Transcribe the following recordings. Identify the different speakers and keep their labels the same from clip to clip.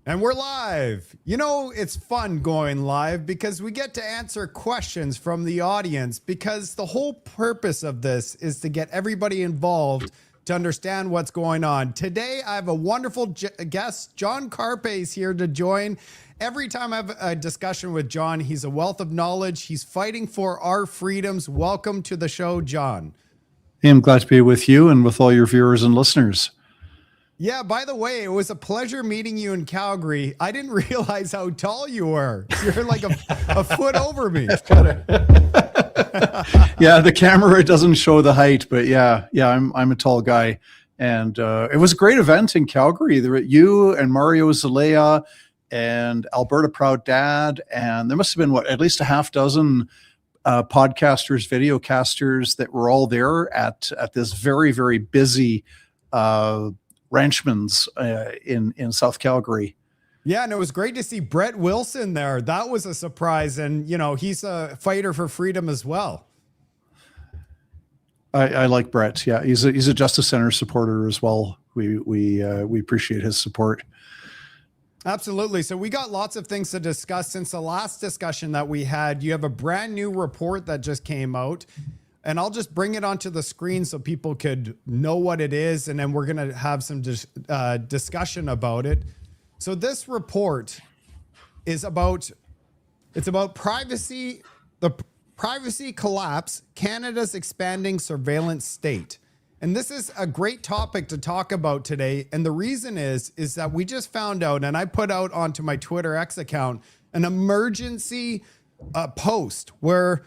Speaker 1: And we're live. You know, it's fun going live because we get to answer questions from the audience, because the whole purpose of this is to get everybody involved to understand what's going on. Today, I have a wonderful guest. John Carpay is here to join. Every time I have a discussion with John, he's a wealth of knowledge. He's fighting for our freedoms. Welcome to the show, John.
Speaker 2: Hey, I'm glad to be with you and with all your viewers and listeners.
Speaker 1: Yeah, by the way, it was a pleasure meeting you in Calgary. I didn't realize how tall you were. You're like a foot over me.
Speaker 2: Yeah, the camera doesn't show the height, but yeah, I'm a tall guy. And it was a great event in Calgary. There were you and Mario Zelaya and Alberta Proud Dad, and there must have been, at least a half dozen podcasters, videocasters that were all there at this very, very busy Ranchman's in South Calgary.
Speaker 1: Yeah, and it was great to see Brett Wilson there. That was a surprise, and you know, he's a fighter for freedom as well.
Speaker 2: I like Brett. Yeah, he's a Justice Center supporter as well. We appreciate his support.
Speaker 1: Absolutely. So we got lots of things to discuss since the last discussion that we had. You have a brand new report that just came out. And I'll just bring it onto the screen so people could know what it is. And then we're going to have some discussion about it. So this report is about privacy, the privacy collapse, Canada's expanding surveillance state. And this is a great topic to talk about today. And the reason is that we just found out, and I put out onto my Twitter X account, an emergency post where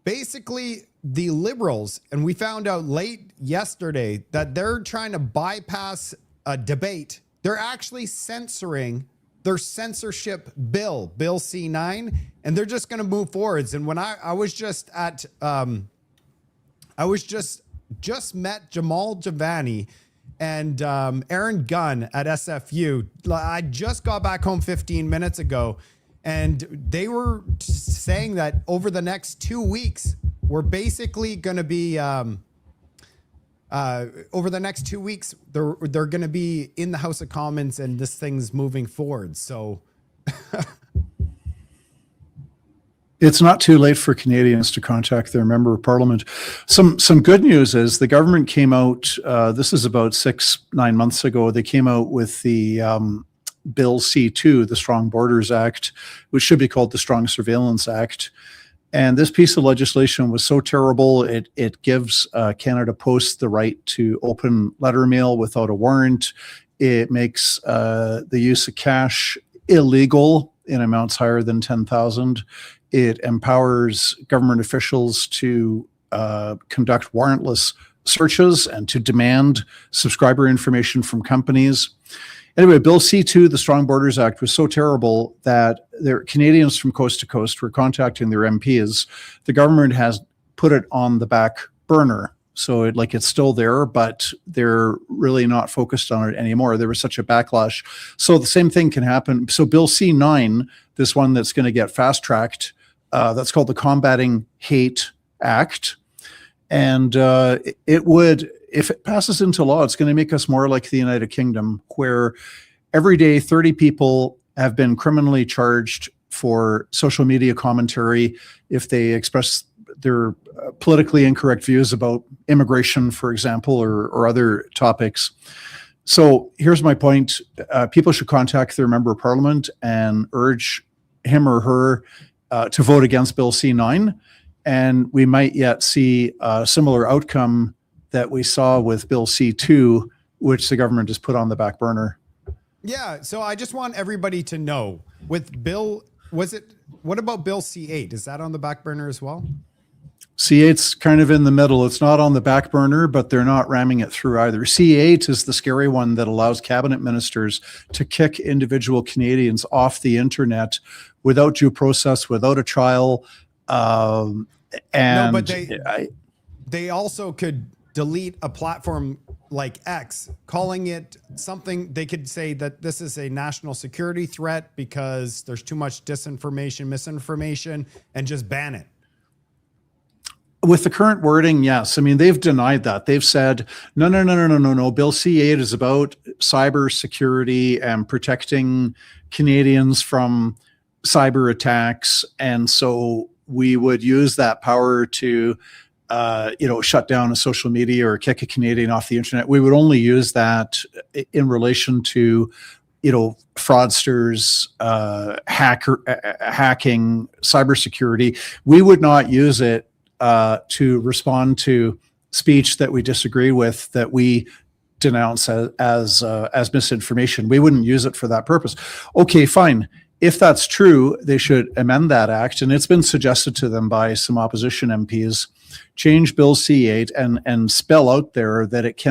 Speaker 1: basically the Liberals, and we found out late yesterday that they're trying to bypass a debate. They're actually censoring their censorship bill, Bill C9, and they're just going to move forwards. And when I was just at, just met Jamal Javani and Aaron Gunn at SFU. I just got back home 15 minutes ago, and they were saying that over the next 2 weeks, we're basically going to be over the next 2 weeks, they're going to be in the House of Commons, and this thing's moving forward. So
Speaker 2: it's not too late for Canadians to contact their member of parliament. Some good news is the government came out, this is about 6-9 months ago, they came out with the Bill C2, the Strong Borders Act, which should be called the Strong Surveillance Act. And this piece of legislation was so terrible, it gives Canada Post the right to open letter mail without a warrant. It makes the use of cash illegal in amounts higher than 10,000. It empowers government officials to conduct warrantless searches and to demand subscriber information from companies. Anyway, Bill C2, the Strong Borders Act, was so terrible that Canadians from coast to coast were contacting their MPs. The government has put it on the back burner. So it's still there, but they're really not focused on it anymore. There was such a backlash. So the same thing can happen. So Bill C9, this one that's going to get fast-tracked, that's called the Combating Hate Act. And it would, if it passes into law, it's going to make us more like the United Kingdom, where every day 30 people have been criminally charged for social media commentary if they express their politically incorrect views about immigration, for example, or other topics. So here's my point. People should contact their member of parliament and urge him or her to vote against Bill C9. And we might yet see a similar outcome that we saw with Bill C2, which the government just put on the back burner.
Speaker 1: Yeah, so I just want everybody to know, with Bill, what about Bill C8? Is that on the back burner as well?
Speaker 2: C8's kind of in the middle. It's not on the back burner, but they're not ramming it through either. C8 is the scary one that allows cabinet ministers to kick individual Canadians off the internet without due process, without a trial. And
Speaker 1: no, but they also could delete a platform like X, calling it something. They could say that this is a national security threat because there's too much disinformation, misinformation, and just ban it.
Speaker 2: With the current wording, yes. I mean, they've denied that. They've said, no, no, no, no, no, no, no. Bill C-8 is about cyber security and protecting Canadians from cyber attacks. And so we would use that power to, shut down a social media or kick a Canadian off the internet. We would only use that in relation to, fraudsters, hacking, cybersecurity. We would not use it to respond to speech that we disagree with, that we denounce as misinformation. We wouldn't use it for that purpose. Okay, fine. If that's true, they should amend that act, and it's been suggested to them by some opposition MPs. Change Bill C-8 and spell out there that it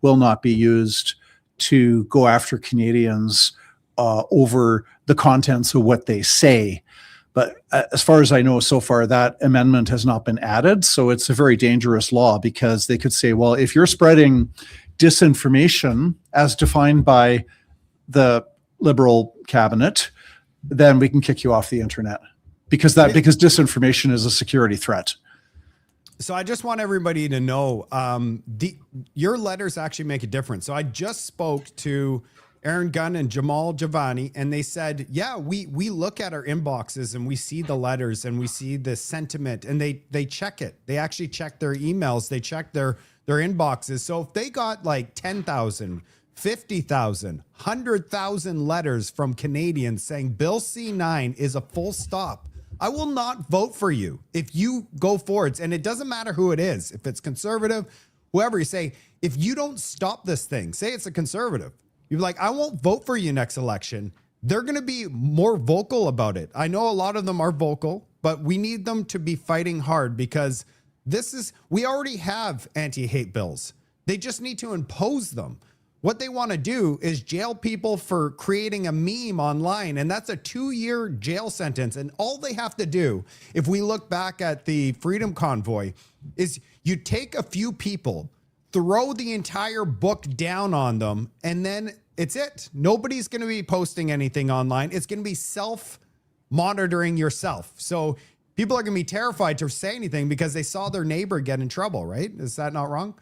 Speaker 2: will not be used to go after Canadians over the contents of what they say. But as far as I know, so far, that amendment has not been added. So it's a very dangerous law, because they could say, well, if you're spreading disinformation as defined by the Liberal cabinet, then we can kick you off the internet, because disinformation is a security threat.
Speaker 1: So I just want everybody to know, your letters actually make a difference. So I just spoke to Aaron Gunn and Jamal Javani, and they said, yeah, we look at our inboxes and we see the letters and we see the sentiment, and they check it. They actually check their emails. They check their inboxes. So if they got like 10,000, 50,000, 100,000 letters from Canadians saying Bill C-9 is a full stop, I will not vote for you if you go forwards. And it doesn't matter who it is. If it's conservative, whoever, you say, if you don't stop this thing, say it's a conservative, you're like, I won't vote for you next election. They're going to be more vocal about it. I know a lot of them are vocal, but we need them to be fighting hard, because we already have anti-hate bills. They just need to impose them. What they want to do is jail people for creating a meme online, and that's a 2-year jail sentence. And all they have to do, if we look back at the Freedom Convoy, is you take a few people, throw the entire book down on them, and then it's it. Nobody's going to be posting anything online. It's going to be self-monitoring yourself. So people are going to be terrified to say anything because they saw their neighbor get in trouble, right? Is that not wrong?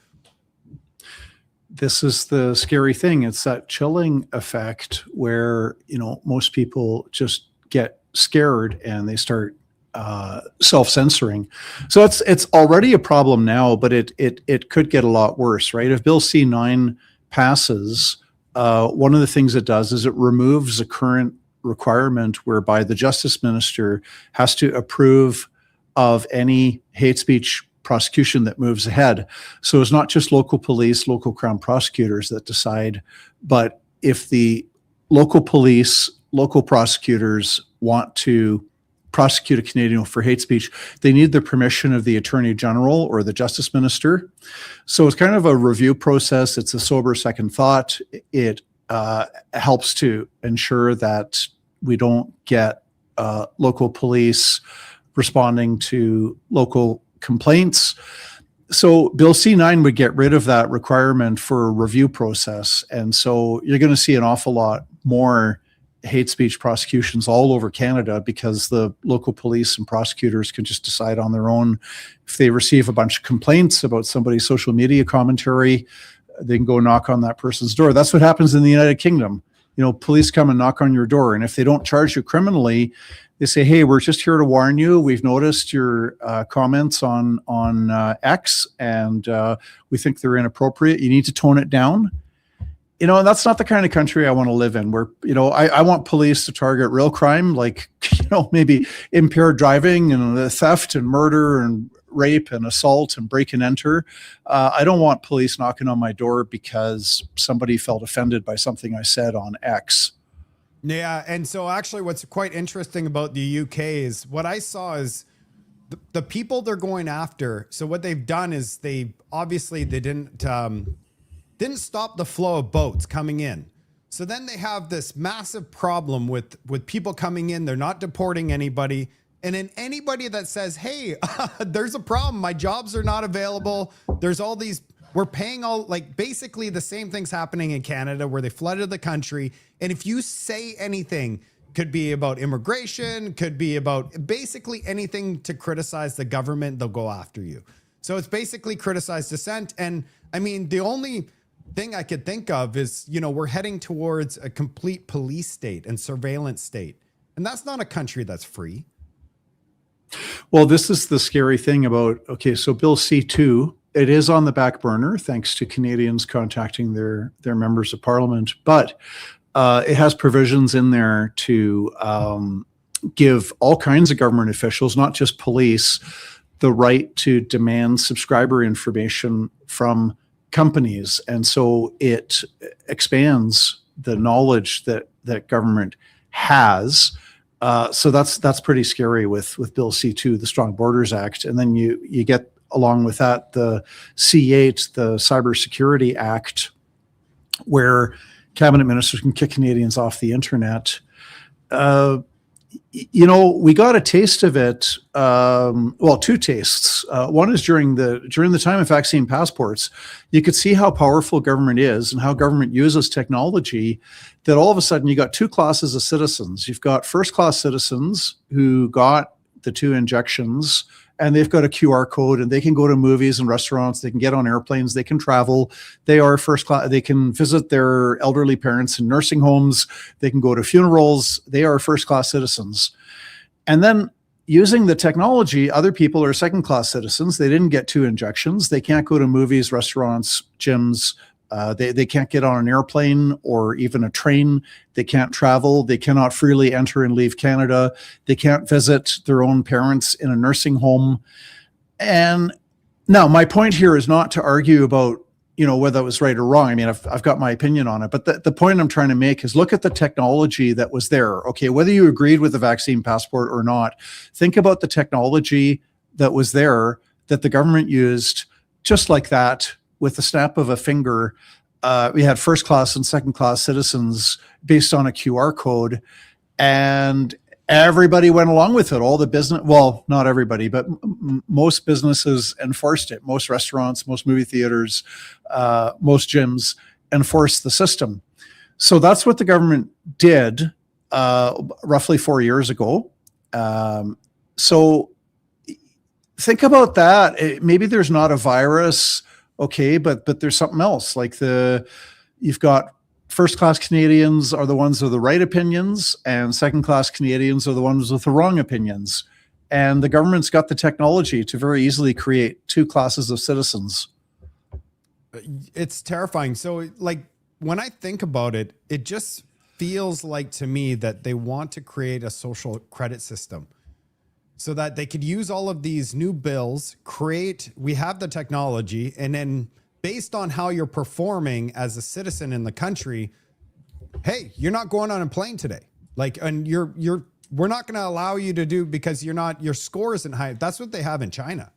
Speaker 2: This is the scary thing. It's that chilling effect where, most people just get scared and they start self-censoring. So it's already a problem now, but it could get a lot worse, right? If Bill C-9 passes, one of the things it does is it removes a current requirement whereby the Justice Minister has to approve of any hate speech prosecution that moves ahead. So it's not just local police, local Crown prosecutors that decide, but if the local police, local prosecutors want to prosecute a Canadian for hate speech, they need the permission of the Attorney General or the Justice Minister. So it's kind of a review process. It's a sober second thought. It helps to ensure that we don't get local police responding to local complaints. So Bill C-9 would get rid of that requirement for a review process. And so you're going to see an awful lot more hate speech prosecutions all over Canada, because the local police and prosecutors can just decide on their own. If they receive a bunch of complaints about somebody's social media commentary, they can go knock on that person's door. That's what happens in the United Kingdom. Police come and knock on your door, and if they don't charge you criminally, they say, hey, we're just here to warn you. We've noticed your comments on X, and we think they're inappropriate. You need to tone it down. And that's not the kind of country I want to live in, where, I want police to target real crime, like, maybe impaired driving and the theft and murder and rape and assault and break and enter. I don't want police knocking on my door because somebody felt offended by something I said on X.
Speaker 1: Yeah. And so actually what's quite interesting about the UK is what I saw is the people they're going after. So what they've done is they didn't stop the flow of boats coming in. So then they have this massive problem with people coming in. They're not deporting anybody. And then anybody that says, hey, there's a problem, my jobs are not available, there's all these, we're paying all, like basically the same things happening in Canada where they flooded the country. And if you say anything could be about immigration, could be about basically anything to criticize the government, they'll go after you. So it's basically criticize dissent. And I mean, the only thing I could think of is, we're heading towards a complete police state and surveillance state. And that's not a country that's free.
Speaker 2: Well, this is the scary thing about, okay, so Bill C2, it is on the back burner thanks to Canadians contacting their members of parliament, but it has provisions in there to give all kinds of government officials, not just police, the right to demand subscriber information from companies. And so it expands the knowledge that government has. So that's pretty scary with Bill C2, the Strong Borders Act. And then you get along with that the C8, the Cybersecurity Act, where cabinet ministers can kick Canadians off the internet. We got a taste of it. Well, two tastes. One is during the time of vaccine passports. You could see how powerful government is and how government uses technology. That all of a sudden you got two classes of citizens. You've got first-class citizens who got the 2 injections, and they've got a QR code, and they can go to movies and restaurants. They can get on airplanes. They can travel. They are first class. They can visit their elderly parents in nursing homes. They can go to funerals. They are first-class citizens. And then using the technology, other people are second-class citizens. They didn't get 2 injections. They can't go to movies, restaurants, gyms. They can't get on an airplane or even a train. They can't travel. They cannot freely enter and leave Canada. They can't visit their own parents in a nursing home. And now my point here is not to argue about, whether it was right or wrong. I mean, I've got my opinion on it, but the point I'm trying to make is look at the technology that was there. Okay, whether you agreed with the vaccine passport or not, think about the technology that was there that the government used just like that. With the snap of a finger, we had first class and second class citizens based on a QR code, and everybody went along with it. All the business, well, not everybody, but most businesses enforced it. Most restaurants, most movie theaters, most gyms enforced the system. So that's what the government did roughly 4 years ago. So think about that. Maybe there's not a virus. Okay, but there's something else. Like you've got first-class Canadians are the ones with the right opinions, and second-class Canadians are the ones with the wrong opinions. And the government's got the technology to very easily create 2 classes of citizens.
Speaker 1: It's terrifying. So, when I think about it, it just feels like to me that they want to create a social credit system, so that they could use all of these new bills, we have the technology, and then based on how you're performing as a citizen in the country, hey, you're not going on a plane today. And we're not going to allow you to do because your score isn't high. That's what they have in China.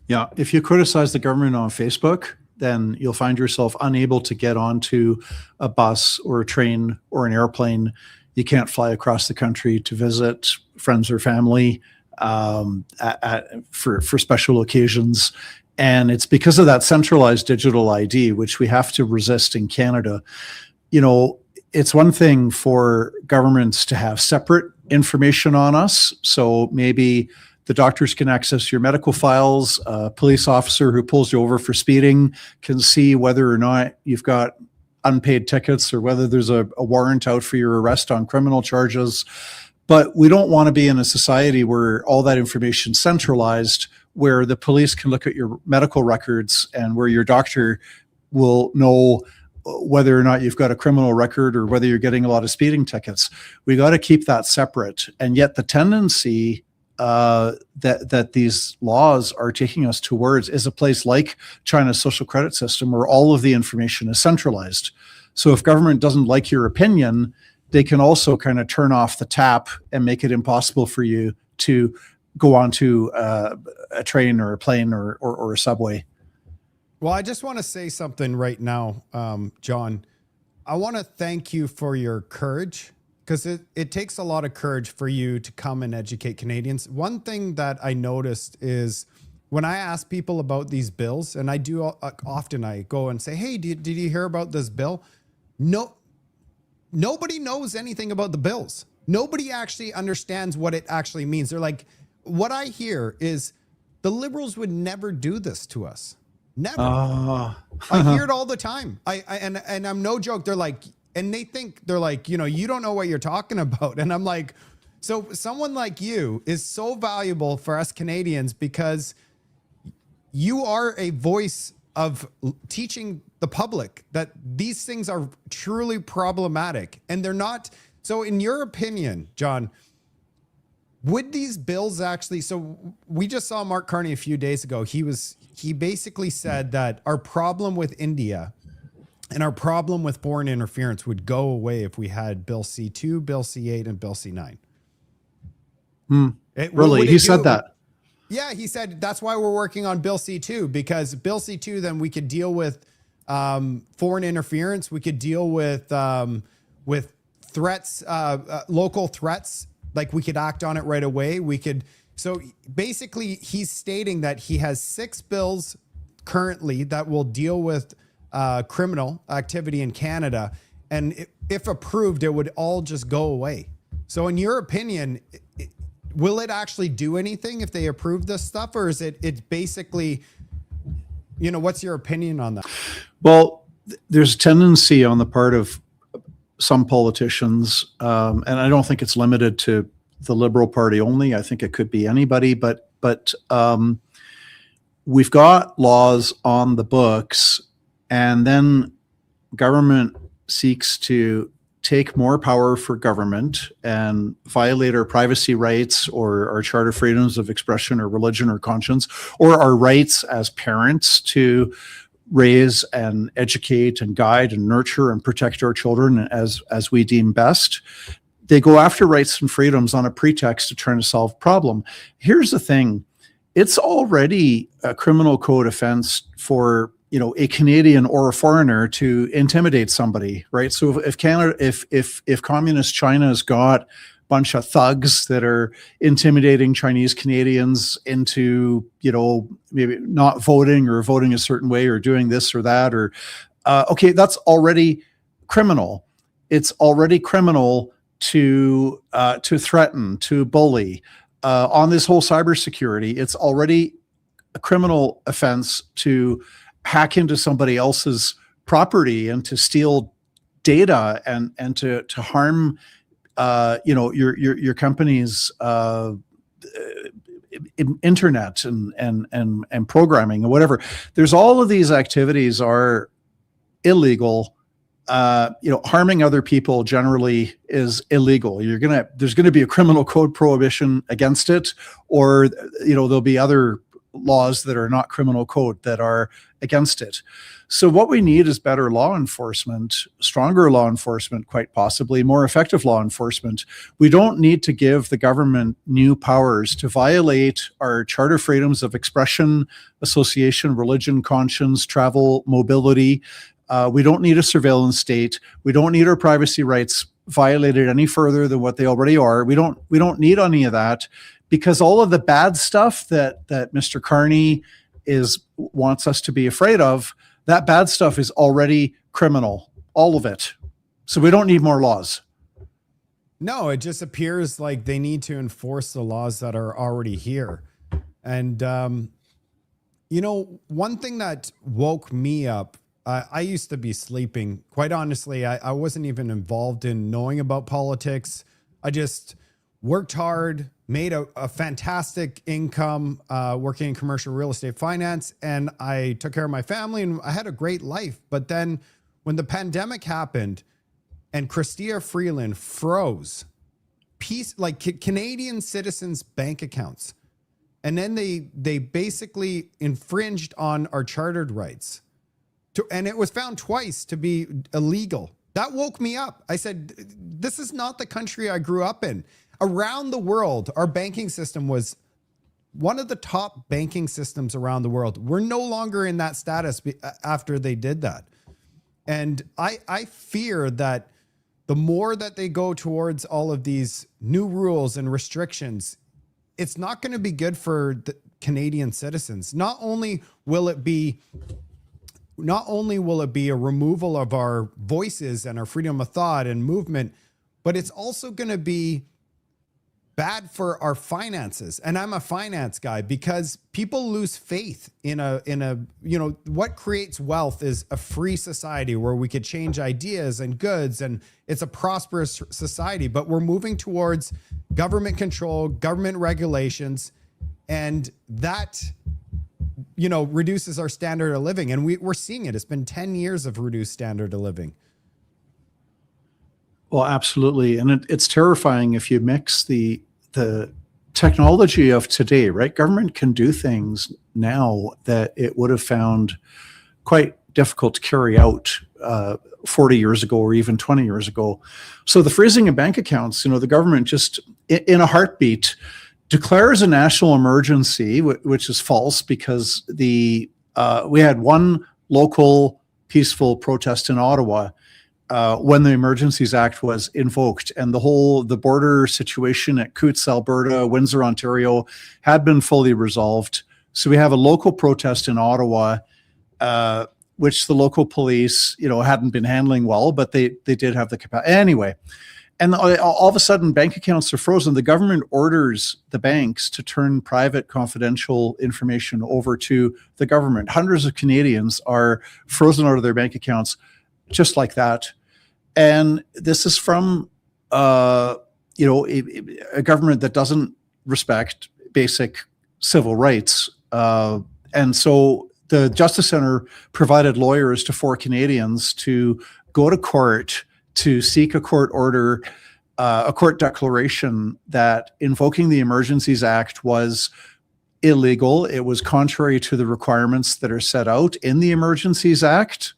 Speaker 2: Yeah. If you criticize the government on Facebook, then you'll find yourself unable to get onto a bus or a train or an airplane. You can't fly across the country to visit friends or family for special occasions. And it's because of that centralized digital ID, which we have to resist in Canada. It's one thing for governments to have separate information on us. So maybe the doctors can access your medical files. A police officer who pulls you over for speeding can see whether or not you've got unpaid tickets or whether there's a warrant out for your arrest on criminal charges. But we don't want to be in a society where all that information is centralized, where the police can look at your medical records and where your doctor will know whether or not you've got a criminal record or whether you're getting a lot of speeding tickets. We got to keep that separate. And yet the tendency that these laws are taking us towards is a place like China's social credit system, where all of the information is centralized. So if government doesn't like your opinion, they can also kind of turn off the tap and make it impossible for you to go onto a train or a plane or a subway.
Speaker 1: Well, I just want to say something right now, John. I want to thank you for your courage, because it takes a lot of courage for you to come and educate Canadians. One thing that I noticed is when I ask people about these bills, and I do often, I go and say, hey, did you hear about this bill? No, nobody knows anything about the bills. Nobody actually understands what it actually means. They're like, what I hear is the liberals would never do this to us. Never. I hear it all the time. And I'm no joke. They're like, and they think they're like, you know, you don't know what you're talking about. And I'm like, so someone like you is so valuable for us Canadians because you are a voice of teaching the public that these things are truly problematic and they're not. So in your opinion, John, would these bills actually, so we just saw Mark Carney a few days ago. He basically said that our problem with India and our problem with foreign interference would go away if we had Bill C2, Bill C8, and Bill C9.
Speaker 2: Really? He said that?
Speaker 1: Yeah, he said that's why we're working on Bill C2, because Bill C2, then we could deal with foreign interference. We could deal with threats, local threats. Like we could act on it right away. We could. So basically, he's stating that he has 6 bills currently that will deal with criminal activity in Canada. And if approved, it would all just go away. So in your opinion, will it actually do anything if they approve this stuff? Or is it basically, you know, what's your opinion on that?
Speaker 2: Well, there's a tendency on the part of some politicians, and I don't think it's limited to the Liberal Party only. I think it could be anybody, but we've got laws on the books, and then government seeks to take more power for government and violate our privacy rights or our charter freedoms of expression or religion or conscience, or our rights as parents to raise and educate and guide and nurture and protect our children as we deem best. They go after rights and freedoms on a pretext to trying to solve a problem. Here's the thing. It's already a criminal code offense for, you know, a Canadian or a foreigner to intimidate somebody, right? So if Canada, if communist China's got a bunch of thugs that are intimidating Chinese Canadians into, you know, maybe not voting or voting a certain way or doing this or that, or okay, that's already criminal. It's already criminal to threaten, to bully. On this whole cybersecurity, it's already a criminal offense to hack into somebody else's property and to steal data and to harm you know, your company's internet and programming and whatever. There's all of these activities are illegal. You know, harming other people generally is illegal. There's gonna be a criminal code prohibition against it, or, you know, there'll be other laws that are not criminal code that are against it. So what we need is better law enforcement, stronger law enforcement, quite possibly more effective law enforcement. We don't need to give the government new powers to violate our charter freedoms of expression, association, religion, conscience, travel, mobility. We don't need a surveillance state. We don't need our privacy rights violated any further than what they already are. We don't need any of that, because all of the bad stuff that Mr. Carney wants us to be afraid of, that bad stuff is already criminal, all of it. So we don't need more laws.
Speaker 1: No, it just appears like they need to enforce the laws that are already here. And, you know, one thing that woke me up, I used to be sleeping. Quite honestly, I wasn't even involved in knowing about politics. I just worked hard, made a fantastic income working in commercial real estate finance, and I took care of my family and I had a great life. But then when the pandemic happened and Chrystia Freeland froze Canadian citizens' bank accounts, and then they basically infringed on our chartered rights, and it was found twice to be illegal. That woke me up. I said, this is not the country I grew up in. Around the world, our banking system was one of the top banking systems around the world. We're no longer in that status after they did that. And I fear that the more that they go towards all of these new rules and restrictions, it's not going to be good for the Canadian citizens. Not only will it be not only will it be a removal of our voices and our freedom of thought and movement, but it's also going to be bad for our finances. And I'm a finance guy, because people lose faith in a, what creates wealth is a free society where we could change ideas and goods, and it's a prosperous society. But we're moving towards government control, government regulations, and that, reduces our standard of living. And we're seeing it. It's been 10 years of reduced standard of living.
Speaker 2: Well, absolutely. And it's terrifying if you mix the technology of today, right? Government can do things now that it would have found quite difficult to carry out 40 years ago or even 20 years ago. So the freezing of bank accounts, the government just in a heartbeat declares a national emergency, which is false, because we had one local peaceful protest in Ottawa when the Emergencies Act was invoked, and the border situation at Coutts, Alberta, Windsor, Ontario had been fully resolved. So we have a local protest in Ottawa, which the local police, hadn't been handling well, but they did have the capacity. Anyway, and all of a sudden bank accounts are frozen. The government orders the banks to turn private confidential information over to the government. Hundreds of Canadians are frozen out of their bank accounts just like that. And this is from, a government that doesn't respect basic civil rights. And so the Justice Centre provided lawyers to 4 Canadians to go to court to seek a court order, a court declaration that invoking the Emergencies Act was illegal. It was contrary to the requirements that are set out in the Emergencies Act.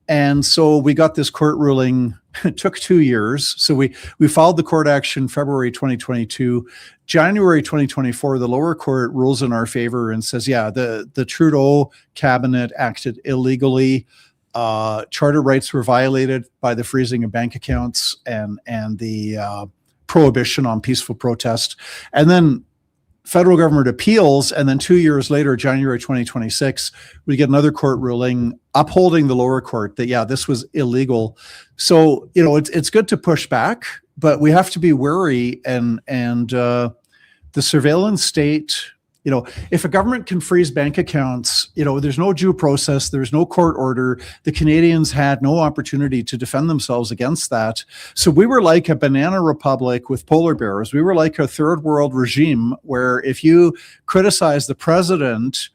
Speaker 2: And so we got this court ruling. It took 2 years. So we filed the court action February 2022. January 2024, the lower court rules in our favor and says, yeah, the Trudeau cabinet acted illegally. Charter rights were violated by the freezing of bank accounts and the prohibition on peaceful protest. And then federal government appeals, and then 2 years later, January 2026, we get another court ruling upholding the lower court that, yeah, this was illegal. So, it's good to push back, but we have to be wary, and the surveillance state, if a government can freeze bank accounts, there's no due process, there's no court order. The Canadians had no opportunity to defend themselves against that. So we were like a banana republic with polar bears. We were like a third world regime where if you criticize the president,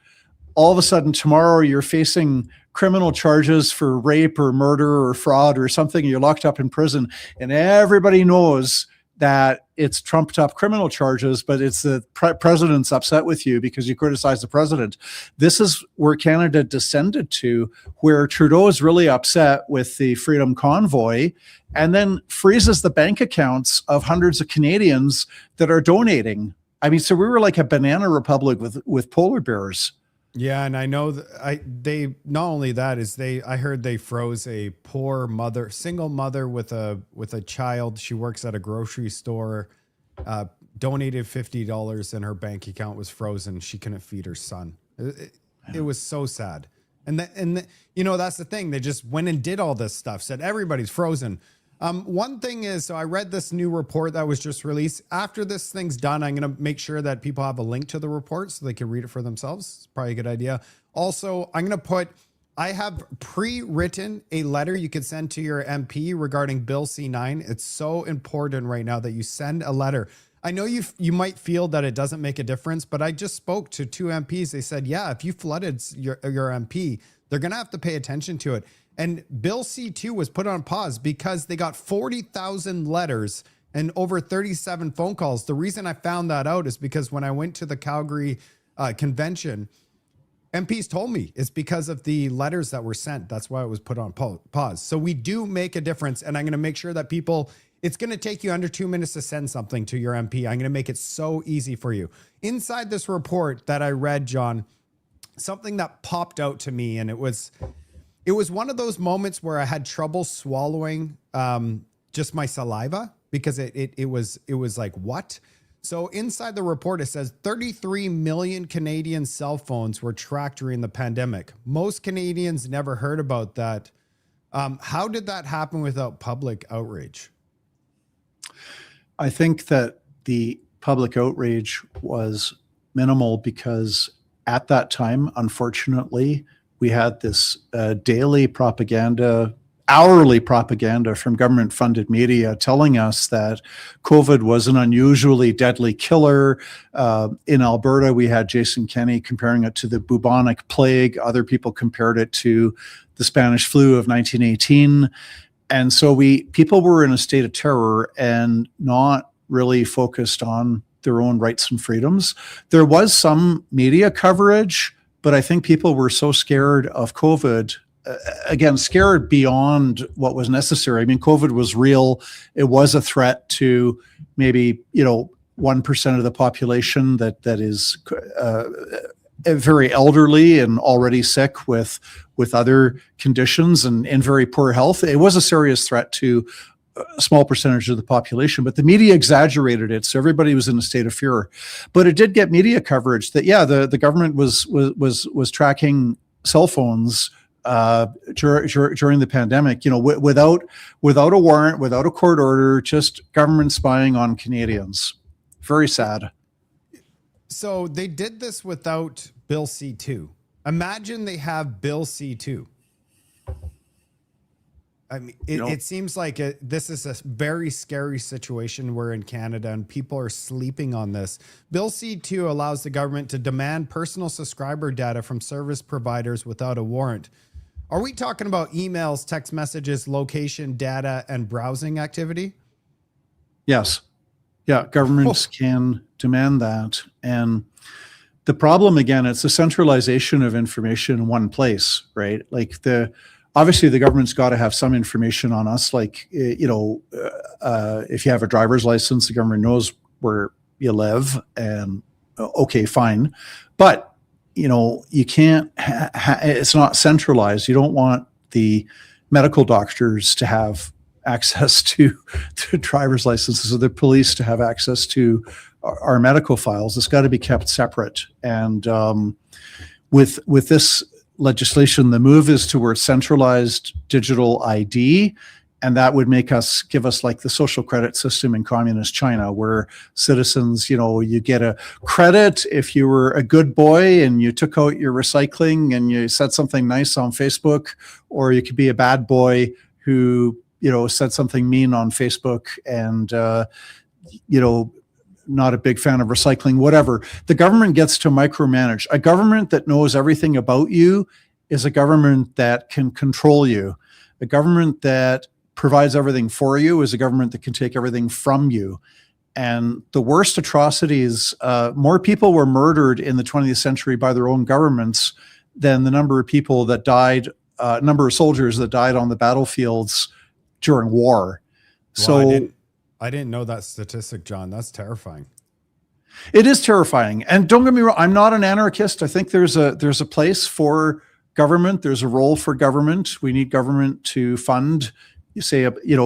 Speaker 2: all of a sudden tomorrow you're facing criminal charges for rape or murder or fraud or something. You're locked up in prison, and everybody knows that it's trumped up criminal charges, but it's the president's upset with you because you criticize the president. This is where Canada descended to, where Trudeau is really upset with the Freedom Convoy and then freezes the bank accounts of hundreds of Canadians that are donating. I mean, so we were like a banana republic with polar bears.
Speaker 1: Yeah, and I know they not only that is I heard they froze a poor mother, single mother with a child. She works at a grocery store, donated $50 and her bank account was frozen. She couldn't feed her son. It was so sad. And that's the thing. They just went and did all this stuff, said everybody's frozen. One thing is, so I read this new report that was just released. After this thing's done, I'm going to make sure that people have a link to the report so they can read it for themselves. It's probably a good idea. Also, I have pre-written a letter you could send to your MP regarding Bill C9. It's so important right now that you send a letter. I know you might feel that it doesn't make a difference, but I just spoke to 2 MPs. They said, yeah, if you flooded your MP, they're going to have to pay attention to it. And Bill C2 was put on pause because they got 40,000 letters and over 37 phone calls. The reason I found that out is because when I went to the Calgary convention, MPs told me it's because of the letters that were sent. That's why it was put on pause. So we do make a difference, and I'm going to make sure that it's going to take you under 2 minutes to send something to your MP. I'm going to make it so easy for you. Inside this report that I read, John, something that popped out to me, and it was one of those moments where I had trouble swallowing just my saliva because it was like, what? So inside the report, it says 33 million Canadian cell phones were tracked during the pandemic. Most Canadians never heard about that. How did that happen without public outrage?
Speaker 2: I think that the public outrage was minimal because at that time, unfortunately, we had this daily propaganda, hourly propaganda from government-funded media telling us that COVID was an unusually deadly killer. In Alberta, we had Jason Kenney comparing it to the bubonic plague. Other people compared it to the Spanish flu of 1918. And so people were in a state of terror and not really focused on their own rights and freedoms. There was some media coverage, but I think people were so scared of COVID, again, scared beyond what was necessary. I mean, COVID was real. It was a threat to maybe, 1% of the population that is very elderly and already sick with other conditions and in very poor health. It was a serious threat to a small percentage of the population, but the media exaggerated it, so everybody was in a state of fear. But it did get media coverage that the government was tracking cell phones during the pandemic, without a warrant, without a court order, just government spying on Canadians. Very sad.
Speaker 1: So they did this without Bill C-2. Imagine they have Bill C-2. I mean, it seems like this is a very scary situation we're in Canada, and people are sleeping on this. Bill C-2 allows the government to demand personal subscriber data from service providers without a warrant. Are we talking about emails, text messages, location data, and browsing activity?
Speaker 2: Yes. Yeah, governments can demand that. And the problem, again, it's the centralization of information in one place, right? Like obviously the government's got to have some information on us. Like, if you have a driver's license, the government knows where you live, and okay, fine. But, you can't, it's not centralized. You don't want the medical doctors to have access to driver's licenses, or the police to have access to our medical files. It's got to be kept separate. And with this legislation, the move is towards centralized digital ID, and that would give us like the social credit system in communist China, where citizens, you get a credit if you were a good boy and you took out your recycling and you said something nice on Facebook, or you could be a bad boy who said something mean on Facebook and not a big fan of recycling, whatever. The government gets to micromanage. A government that knows everything about you is a government that can control you. A government that provides everything for you is a government that can take everything from you. And the worst atrocities, more people were murdered in the 20th century by their own governments than the number of people that died, number of soldiers that died on the battlefields during war.
Speaker 1: Well,
Speaker 2: So
Speaker 1: I didn't know that statistic, John. That's terrifying.
Speaker 2: it is terrifying. And don't get me wrong, I'm not an anarchist. I think there's a place for government. There's a role for government. We need government to fund,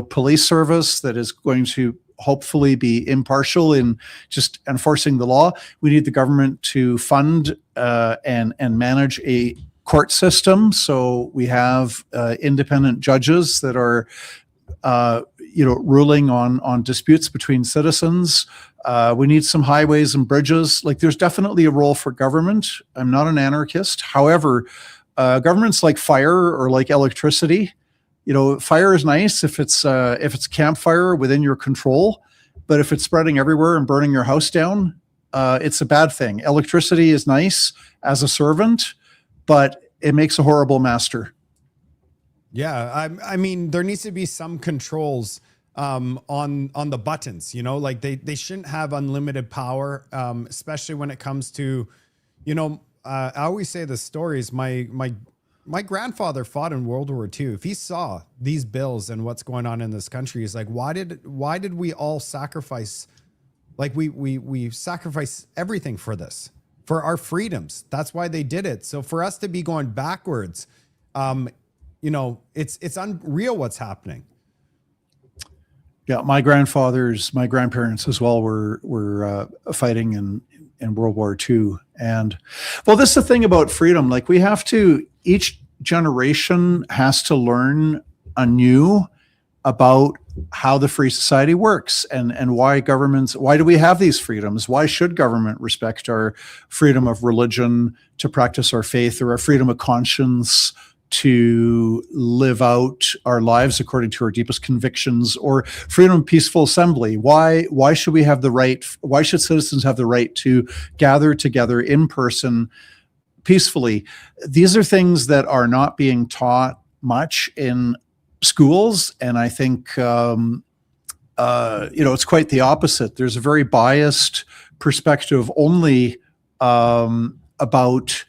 Speaker 2: police service that is going to hopefully be impartial in just enforcing the law. We need the government to fund and manage a court system. So we have independent judges that are ruling on disputes between citizens. We need some highways and bridges. Like, there's definitely a role for government. I'm not an anarchist. However, governments like fire or like electricity, fire is nice if it's campfire within your control, but if it's spreading everywhere and burning your house down, it's a bad thing. Electricity is nice as a servant, but it makes a horrible master.
Speaker 1: Yeah, I mean, there needs to be some controls on the buttons. Like they shouldn't have unlimited power, especially when it comes to, I always say the stories. My grandfather fought in World War II. If he saw these bills and what's going on in this country, he's like, why did we all sacrifice? Like we sacrifice everything for this, for our freedoms. That's why they did it. So for us to be going backwards, it's unreal what's happening.
Speaker 2: Yeah, my grandparents as well were fighting in World War II. And well, this is the thing about freedom. Like each generation has to learn anew about how the free society works and why do we have these freedoms? Why should government respect our freedom of religion to practice our faith, or our freedom of conscience to live out our lives according to our deepest convictions, or freedom of peaceful assembly? Why should we have the right? Why should citizens have the right to gather together in person peacefully? These are things that are not being taught much in schools, and I think it's quite the opposite. There's a very biased perspective only about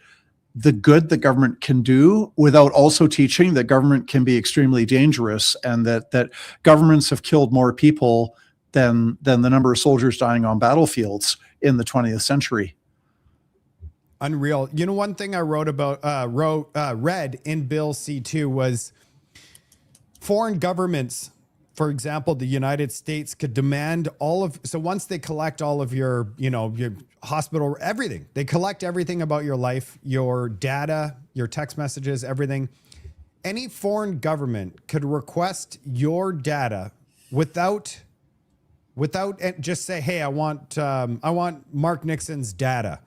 Speaker 2: the good that government can do, without also teaching that government can be extremely dangerous, and that governments have killed more people than the number of soldiers dying on battlefields in the 20th century.
Speaker 1: Unreal. You know, one thing I read in Bill C2 was foreign governments, for example, the United States, could demand so once they collect all of your hospital, everything, they collect everything about your life, your data, your text messages, everything. Any foreign government could request your data without just say, hey, I want Marc Nixon's data.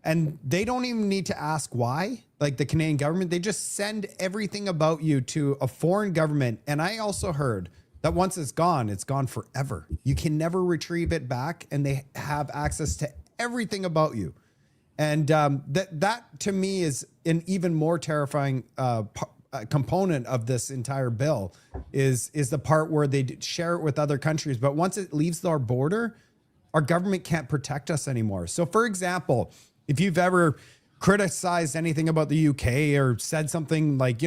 Speaker 1: And they don't even need to ask why, like the Canadian government. They just send everything about you to a foreign government. And I also heard that once it's gone forever. You can never retrieve it back, and they have access to everything about you. And that to me is an even more terrifying component of this entire bill is the part where they share it with other countries. But once it leaves our border, our government can't protect us anymore. So, for example, if you've ever criticized anything about the UK or said something like,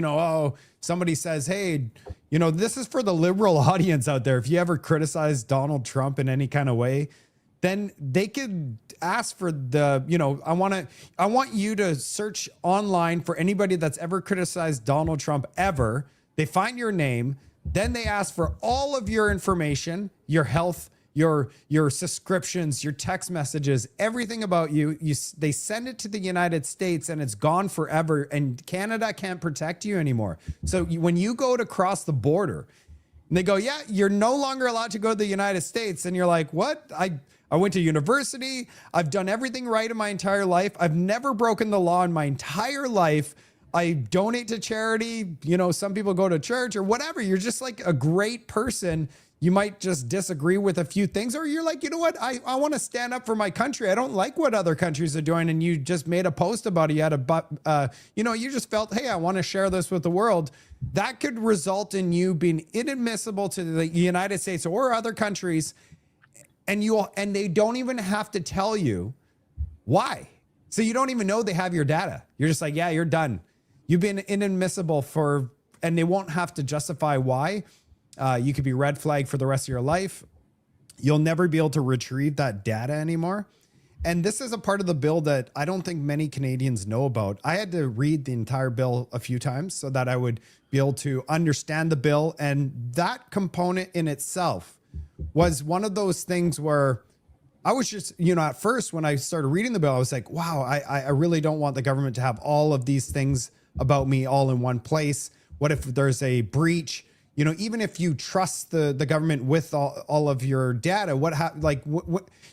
Speaker 1: somebody says, hey, this is for the liberal audience out there. If you ever criticize Donald Trump in any kind of way, then they could ask for I want you to search online for anybody that's ever criticized Donald Trump ever. They find your name, then they ask for all of your information, your health, your subscriptions, your text messages, everything about you. They send it to the United States, and it's gone forever, and Canada can't protect you anymore. So when you go to cross the border, and they go, yeah, you're no longer allowed to go to the United States. And you're like, what? I went to university. I've done everything right in my entire life. I've never broken the law in my entire life. I donate to charity. Some people go to church or whatever. You're just like a great person. You might just disagree with a few things, or you're like, you know what? I want to stand up for my country. I don't like what other countries are doing. And you just made a post about it. You just felt, hey, I want to share this with the world. That could result in you being inadmissible to the United States or other countries. And they don't even have to tell you why. So you don't even know they have your data. You're just like, yeah, you're done. You've been inadmissible and they won't have to justify why. You could be red flagged for the rest of your life. You'll never be able to retrieve that data anymore. And this is a part of the bill that I don't think many Canadians know about. I had to read the entire bill a few times so that I would be able to understand the bill. And that component in itself was one of those things where I was just, at first when I started reading the bill, I was like, wow, I really don't want the government to have all of these things about me all in one place. What if there's a breach? Even if you trust the government with all of your data, what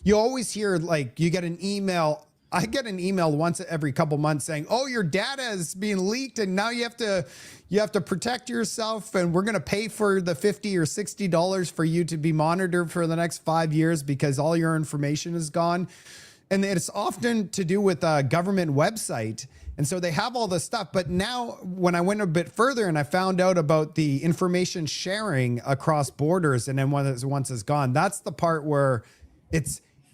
Speaker 1: you always hear, like you get an email. I get an email once every couple months saying, oh, your data is being leaked and now you have to protect yourself, and we're going to pay for the $50 or $60 for you to be monitored for the next 5 years because all your information is gone. And it's often to do with a government website. And so they have all this stuff. But now when I went a bit further and I found out about the information sharing across borders, and then once it's gone, that's the part where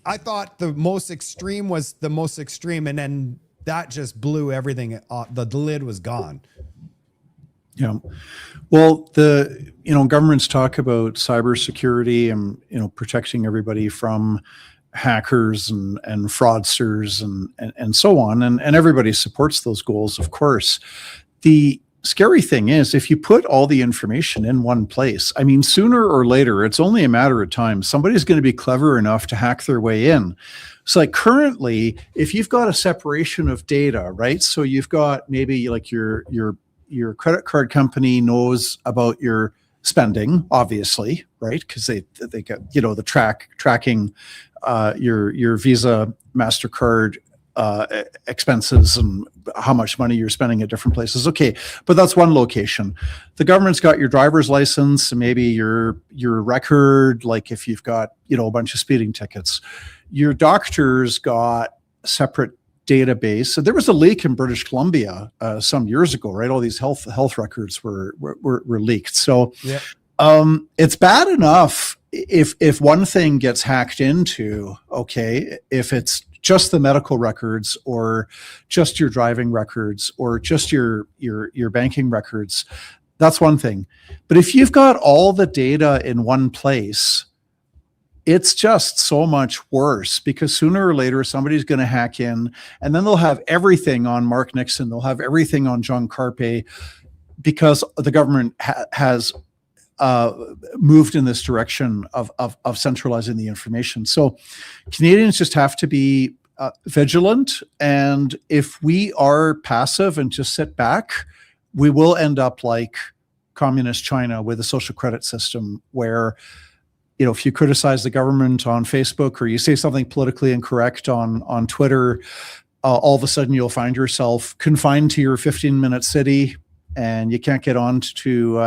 Speaker 1: I thought the most extreme was the most extreme. And then that just blew everything off. The lid was gone.
Speaker 2: Yeah. Well, governments talk about cybersecurity and, protecting everybody from hackers and fraudsters and so on. And everybody supports those goals, of course. The scary thing is, if you put all the information in one place, I mean, sooner or later, it's only a matter of time. Somebody's going to be clever enough to hack their way in. So like currently, if you've got a separation of data, right? So you've got maybe like your credit card company knows about your spending, obviously, right? Because they get, the tracking your Visa, MasterCard expenses and how much money you're spending at different places. Okay, but that's one location. The government's got your driver's license and maybe your record, like if you've got, a bunch of speeding tickets. Your doctor's got a separate database. So there was a leak in British Columbia some years ago, right? All these health records were leaked. So
Speaker 1: yeah.
Speaker 2: It's bad enough if one thing gets hacked into, okay, if it's just the medical records or just your driving records or just your banking records, that's one thing. But if you've got all the data in one place, it's just so much worse, because sooner or later somebody's going to hack in and then they'll have everything on Marc Nixon. They'll have everything on John Carpay, because the government has moved in this direction of centralizing the information. So Canadians just have to be vigilant. And if we are passive and just sit back, we will end up like communist China with a social credit system where, if you criticize the government on Facebook or you say something politically incorrect on Twitter, all of a sudden you'll find yourself confined to your 15-minute city and you can't get on to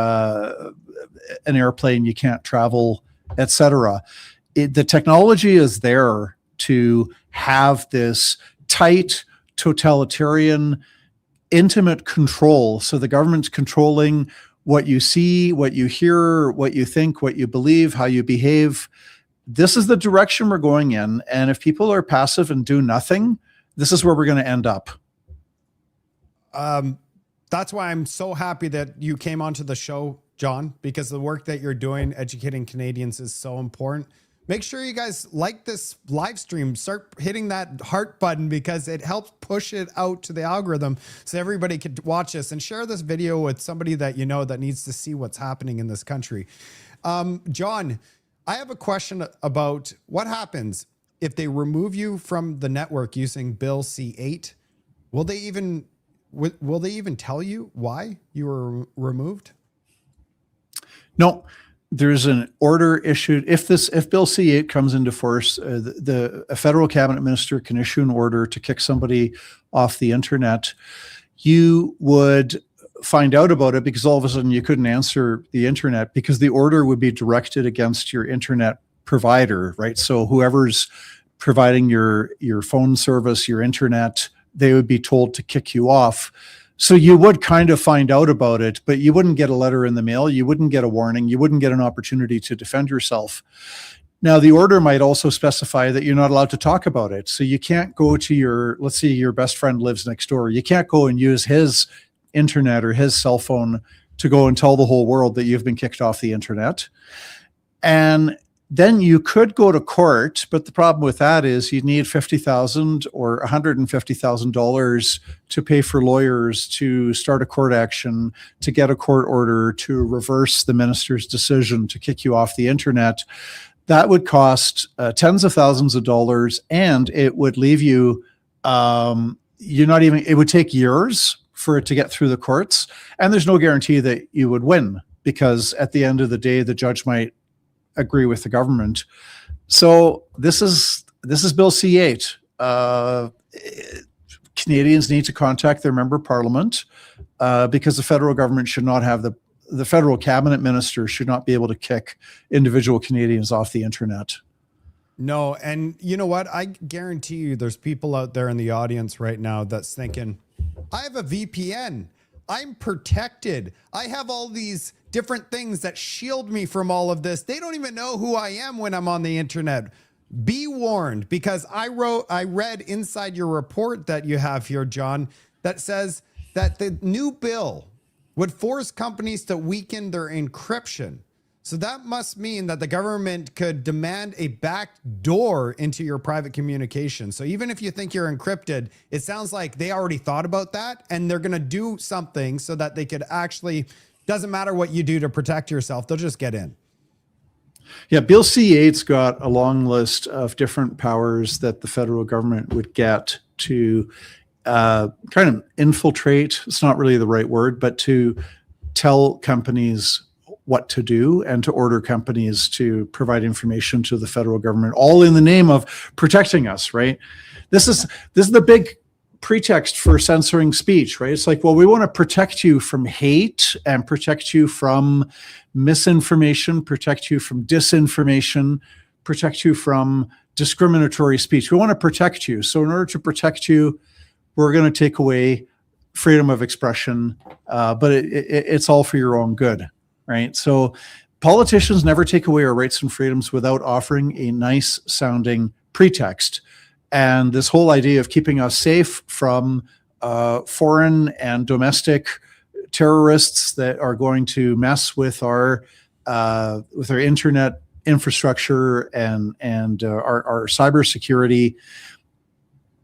Speaker 2: an airplane, you can't travel, etc. The technology is there to have this tight, totalitarian, intimate control. So the government's controlling what you see, what you hear, what you think, what you believe, how you behave. This is the direction we're going in. And if people are passive and do nothing, this is where we're going to end up.
Speaker 1: That's why I'm so happy that you came onto the show, John, because the work that you're doing, educating Canadians, is so important. Make sure you guys like this live stream. Start hitting that heart button, because it helps push it out to the algorithm so everybody could watch this, and share this video with somebody that that needs to see what's happening in this country. John, I have a question about what happens if they remove you from the network using Bill C-8. Will they even tell you why you were removed?
Speaker 2: No. There's an order issued. If Bill C-8 comes into force, a federal cabinet minister can issue an order to kick somebody off the internet. You would find out about it because all of a sudden you couldn't answer the internet, because the order would be directed against your internet provider, right? So whoever's providing your phone service, your internet, they would be told to kick you off. So you would kind of find out about it, but you wouldn't get a letter in the mail. You wouldn't get a warning. You wouldn't get an opportunity to defend yourself. Now, the order might also specify that you're not allowed to talk about it. So you can't go to let's say your best friend lives next door. You can't go and use his internet or his cell phone to go and tell the whole world that you've been kicked off the internet. And then you could go to court, but the problem with that is you need $50,000 or $150,000 to pay for lawyers to start a court action, to get a court order to reverse the minister's decision to kick you off the internet. That would cost tens of thousands of dollars, and it would leave you, it would take years for it to get through the courts, and there's no guarantee that you would win, because at the end of the day, the judge might agree with the government. So this is Bill C-8. Canadians need to contact their member of parliament because the federal government should not have the federal cabinet minister should not be able to kick individual Canadians off the internet.
Speaker 1: No, and you know what? I guarantee you there's people out there in the audience right now that's thinking, I have a VPN. I'm protected. I have all these different things that shield me from all of this. They don't even know who I am when I'm on the internet. Be warned, because I read inside your report that you have here, John, that says that the new bill would force companies to weaken their encryption. So that must mean that the government could demand a back door into your private communication. So even if you think you're encrypted, it sounds like they already thought about that and they're going to do something so that they could actually, doesn't matter what you do to protect yourself, they'll just get in.
Speaker 2: Yeah, Bill C-8's got a long list of different powers that the federal government would get to kind of infiltrate. It's not really the right word, but to tell companies what to do and to order companies to provide information to the federal government, all in the name of protecting us, right? This is the big pretext for censoring speech, right? It's like, well, we want to protect you from hate and protect you from misinformation, protect you from disinformation, protect you from discriminatory speech. We want to protect you. So in order to protect you, we're going to take away freedom of expression, but it's all for your own good. Right. So politicians never take away our rights and freedoms without offering a nice sounding pretext. And this whole idea of keeping us safe from foreign and domestic terrorists that are going to mess with our internet infrastructure and our cybersecurity,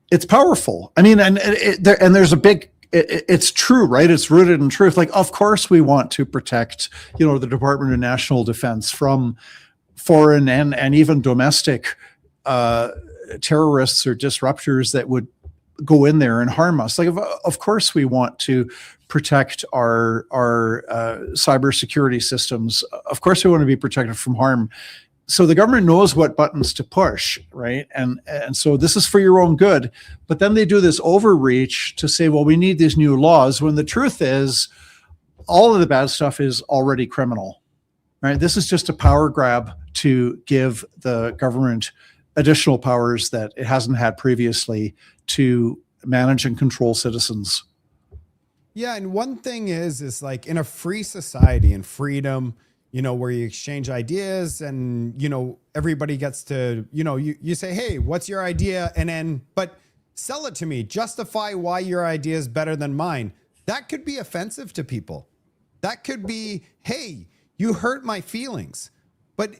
Speaker 2: it's powerful. I mean, and there's a big, it's true, right? It's rooted in truth. Like, of course, we want to protect, the Department of National Defense from foreign and even domestic terrorists or disruptors that would go in there and harm us. Like, of course, we want to protect our cybersecurity systems. Of course, we want to be protected from harm. So the government knows what buttons to push, right? And so this is for your own good. But then they do this overreach to say, well, we need these new laws, when the truth is all of the bad stuff is already criminal, right? This is just a power grab to give the government additional powers that it hasn't had previously to manage and control citizens.
Speaker 1: Yeah, and one thing is like in a free society and freedom, where you exchange ideas and, everybody gets to, you say, hey, what's your idea? And then, but sell it to me, justify why your idea is better than mine. That could be offensive to people. That could be, hey, you hurt my feelings. But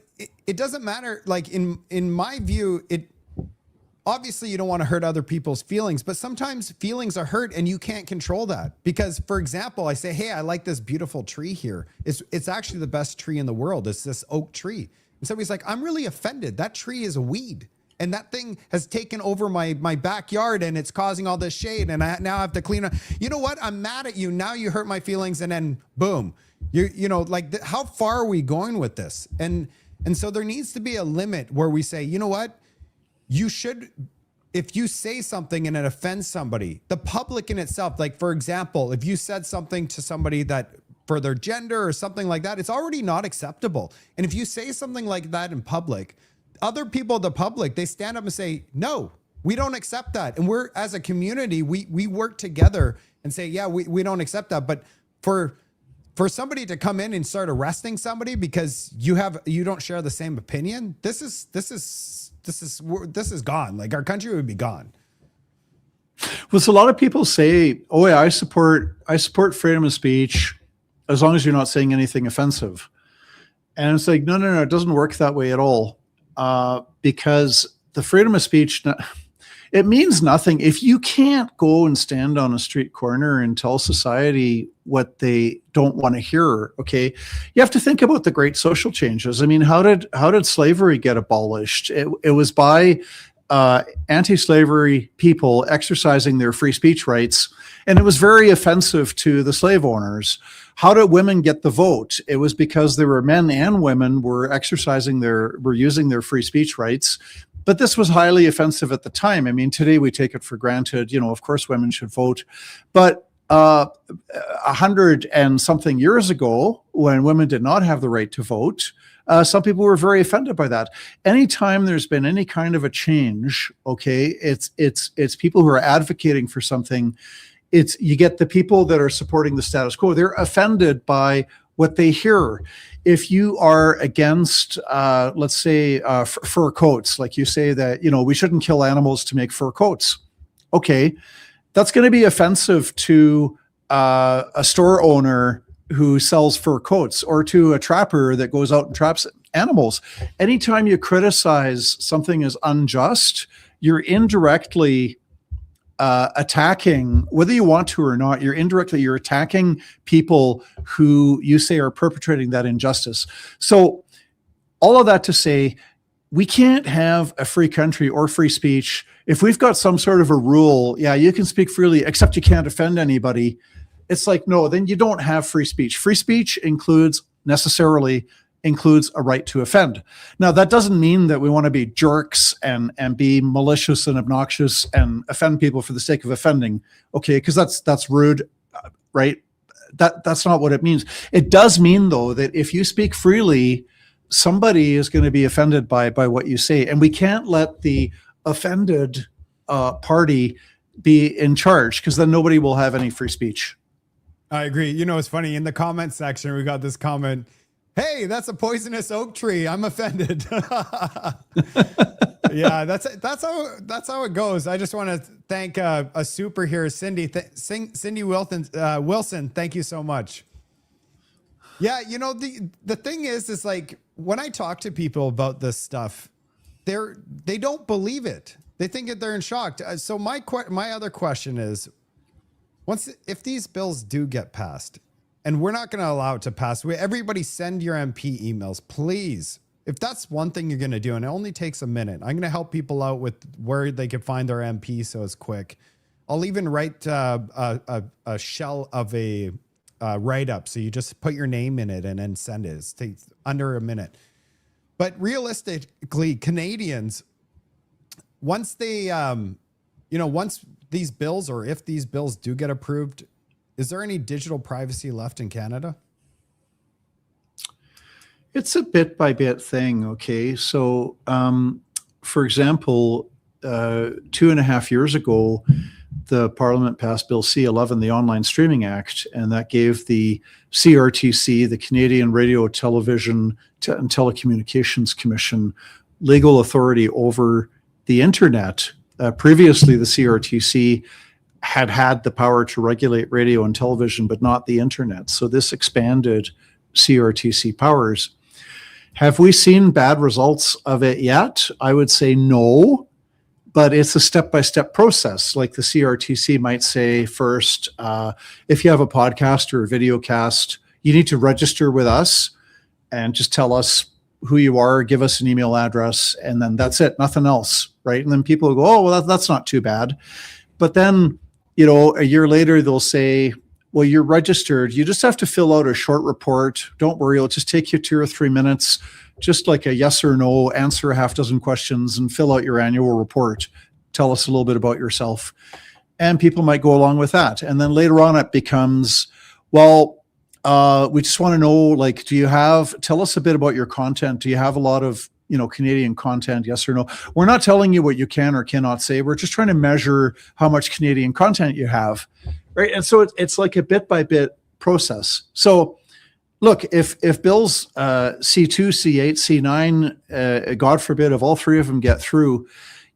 Speaker 1: it doesn't matter. Like in my view, obviously you don't want to hurt other people's feelings, but sometimes feelings are hurt and you can't control that. Because, for example, I say, hey, I like this beautiful tree here. It's actually the best tree in the world. It's this oak tree. And somebody's like, I'm really offended. That tree is a weed. And that thing has taken over my backyard and it's causing all this shade. And I now have to clean up. You know what? I'm mad at you. Now you hurt my feelings. And then boom, how far are we going with this? And so there needs to be a limit where we say, you know what? You should, if you say something and it offends somebody, the public in itself, like, for example, if you said something to somebody that for their gender or something like that, it's already not acceptable. And if you say something like that in public, other people, the public, they stand up and say, no, we don't accept that. And we're, as a community, we work together and say, yeah, we don't accept that. But for somebody to come in and start arresting somebody because you don't share the same opinion, this is gone. Like, our country would be gone.
Speaker 2: Well, so a lot of people say, oh yeah, I support freedom of speech as long as you're not saying anything offensive. And it's like, no, it doesn't work that way at all. Because the freedom of speech, it means nothing if you can't go and stand on a street corner and tell society what they don't want to hear. Okay, you have to think about the great social changes. I mean, how did slavery get abolished? It was by anti-slavery people exercising their free speech rights, and it was very offensive to the slave owners. How did women get the vote? It was because there were men and women were using their free speech rights. But this was highly offensive at the time. I mean, today we take it for granted, of course women should vote. But 100 and something years ago, when women did not have the right to vote, some people were very offended by that. Anytime there's been any kind of a change, okay, it's people who are advocating for something. You get the people that are supporting the status quo. They're offended by what they hear. If you are against, let's say, fur coats, like you say that, we shouldn't kill animals to make fur coats. Okay, that's going to be offensive to a store owner who sells fur coats, or to a trapper that goes out and traps animals. Anytime you criticize something as unjust, you're indirectly attacking, whether you want to or not, you're attacking people who you say are perpetrating that injustice. So all of that to say, we can't have a free country or free speech if we've got some sort of a rule. Yeah, you can speak freely, except you can't offend anybody. It's like, no, then you don't have free speech. Free speech necessarily includes a right to offend. Now, that doesn't mean that we want to be jerks and be malicious and obnoxious and offend people for the sake of offending. Okay, because that's rude, right? That's not what it means. It does mean, though, that if you speak freely, somebody is going to be offended by what you say, and we can't let the offended party be in charge, because then nobody will have any free speech.
Speaker 1: I agree. You know, it's funny, in the comment section, we got this comment, "Hey, that's a poisonous oak tree. I'm offended." Yeah, that's how it goes. I just want to thank a super here, Cindy. Cindy Wilson. Thank you so much. Yeah, you know, the thing is like, when I talk to people about this stuff, they don't believe it. They think that they're in shock. So my other question is, if these bills do get passed, and we're not going to allow it to pass, everybody send your MP emails, please. If that's one thing you're going to do, and it only takes a minute, I'm going to help people out with where they can find their MP so it's quick. I'll even write a shell of a write-up, so you just put your name in it and then send it. It takes under a minute. But realistically, Canadians, once they, once these bills, or if these bills do get approved, is there any digital privacy left in Canada?
Speaker 2: It's a bit by bit thing. Okay. So, for example, 2.5 years ago, the Parliament passed Bill C-11, the Online Streaming Act, and that gave the CRTC, the Canadian Radio, Television and Telecommunications Commission, legal authority over the internet. Previously, the CRTC had the power to regulate radio and television, but not the internet. So this expanded CRTC powers. Have we seen bad results of it yet? I would say no, but it's a step-by-step process. Like the CRTC might say first, if you have a podcast or a video cast, you need to register with us and just tell us who you are, give us an email address, and then that's it, nothing else, right? And then people will go, oh, well, that's not too bad. But then, a year later, they'll say, well, you're registered. You just have to fill out a short report. Don't worry, it'll just take you 2 or 3 minutes, just like a yes or no, answer a half dozen questions and fill out your annual report. Tell us a little bit about yourself. And people might go along with that. And then later on, it becomes, well, we just want to know, tell us a bit about your content. Do you have a lot of, Canadian content? Yes or no? We're not telling you what you can or cannot say. We're just trying to measure how much Canadian content you have. Right. And so it's like a bit by bit process. So look, if bills C2, C8, C9, God forbid, if all three of them get through,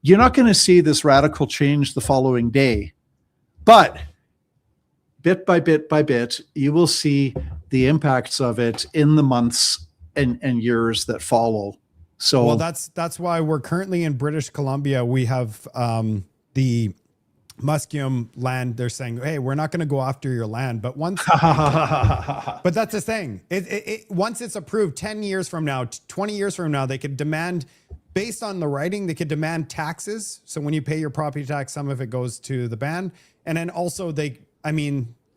Speaker 2: you're not going to see this radical change the following day. But bit by bit, you will see the impacts of it in the months and years that follow. So,
Speaker 1: well, that's why we're currently in British Columbia. We have the Musqueam land. They're saying, hey, we're not going to go after your land. But once, but that's the thing. Once it's approved, 10 years from now, 20 years from now, they could demand, based on the writing, they could demand taxes. So when you pay your property tax, some of it goes to the band. And then also they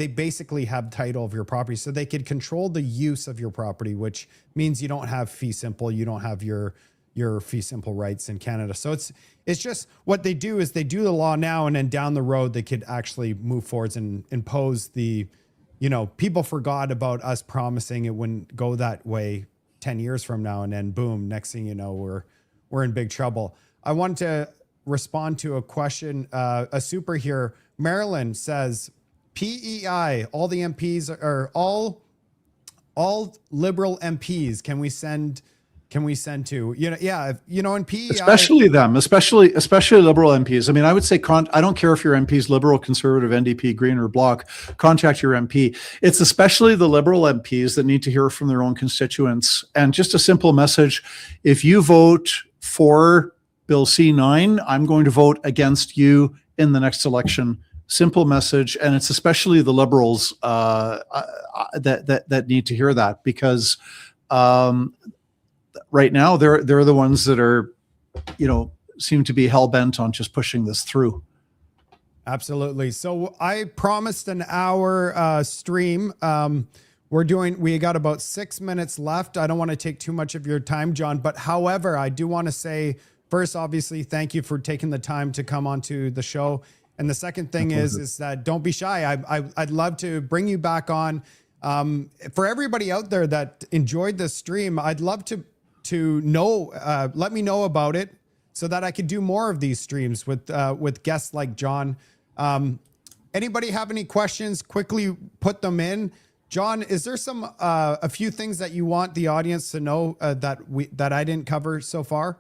Speaker 1: basically have title of your property, so they could control the use of your property, which means you don't have fee simple. You don't have your fee simple rights in Canada. So it's just what they do is they do the law now, and then down the road, they could actually move forwards and impose the, people forgot about us promising it wouldn't go that way 10 years from now. And then boom, next thing you know, we're in big trouble. I want to respond to a question. A super here, Marilyn says, PEI, all the MPs are all Liberal MPs. Can we send can we send to? And PEI,
Speaker 2: Especially them, especially liberal MPs. I mean, I would say I don't care if your MP is liberal, conservative, NDP, Green, or Bloc. Contact your MP. It's especially the liberal MPs that need to hear from their own constituents. And just a simple message: if you vote for Bill C9, I'm going to vote against you in the next election. Simple message, and it's especially the liberals that need to hear that, because right now they're the ones that are, seem to be hell bent on just pushing this through.
Speaker 1: Absolutely. So I promised an hour stream. We got about 6 minutes left. I don't want to take too much of your time, John, but however, I do want to say first, obviously, thank you for taking the time to come onto the show. And the second thing is that don't be shy. I'd love to bring you back on. For everybody out there that enjoyed this stream, I'd love to know, let me know about it so that I could do more of these streams with guests like John. Anybody have any questions? Quickly put them in. John, is there a few things that you want the audience to know that I didn't cover so far?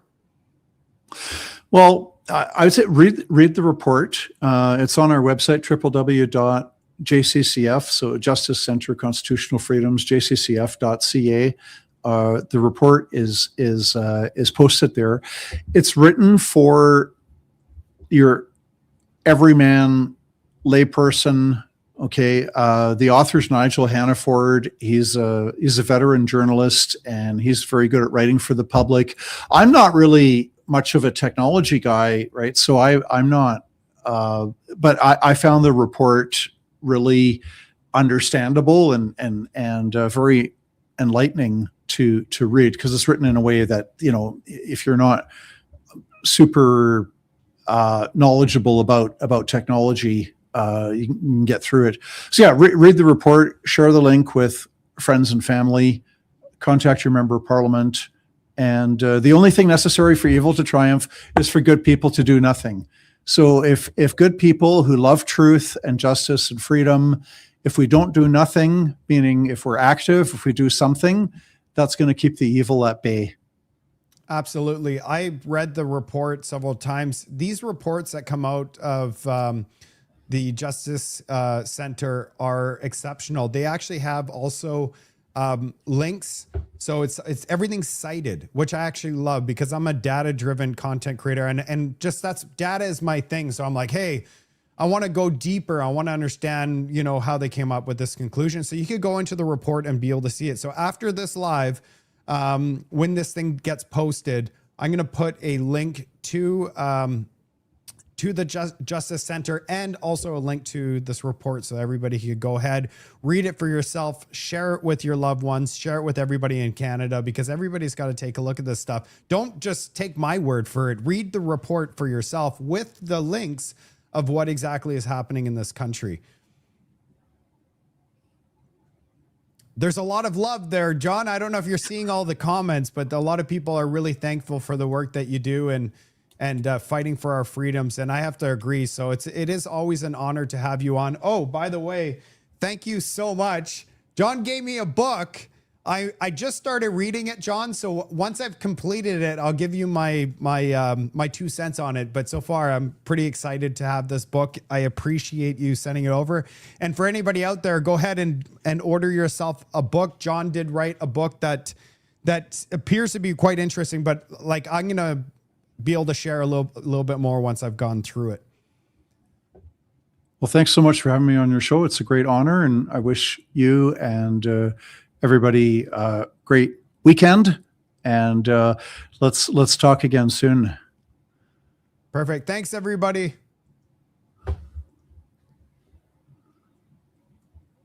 Speaker 2: Well, I would say read the report. It's on our website, www.jccf, so Justice Center Constitutional Freedoms, jccf.ca. The report is posted there. It's written for your everyman layperson. Okay, the author's Nigel Hannaford. He's a veteran journalist, and he's very good at writing for the public. I'm not really much of a technology guy, right? So I'm not, but I found the report really understandable and very enlightening to read, because it's written in a way that, if you're not super knowledgeable about technology, you can get through it. So yeah, read the report, share the link with friends and family, contact your member of parliament. And the only thing necessary for evil to triumph is for good people to do nothing. So if good people who love truth and justice and freedom, if we don't do nothing, meaning if we're active, if we do something, that's going to keep the evil at bay.
Speaker 1: Absolutely. I read the report several times. These reports that come out of the Justice Center are exceptional. They actually have also links. So it's everything's cited, which I actually love, because I'm a data-driven content creator, and just data is my thing. So I'm like, hey, I want to go deeper. I want to understand, how they came up with this conclusion. So you could go into the report and be able to see it. So after this live, when this thing gets posted, I'm going to put a link to the Justice Center, and also a link to this report, so everybody can go ahead, read it for yourself, share it with your loved ones, share it with everybody in Canada, because everybody's got to take a look at this stuff. Don't just take my word for it. Read the report for yourself with the links of what exactly is happening in this country. There's a lot of love there, John. I don't know if you're seeing all the comments, but a lot of people are really thankful for the work that you do and fighting for our freedoms. And I have to agree. So it is always an honor to have you on. Oh, by the way, thank you so much. John gave me a book. I just started reading it, John. So once I've completed it, I'll give you my 2 cents on it. But so far, I'm pretty excited to have this book. I appreciate you sending it over. And for anybody out there, go ahead and order yourself a book. John did write a book that appears to be quite interesting, but like, I'm going to be able to share a little bit more once I've gone through it.
Speaker 2: Well, thanks so much for having me on your show. It's a great honor, and I wish you and everybody great weekend, and let's talk again soon.
Speaker 1: Perfect. Thanks, everybody.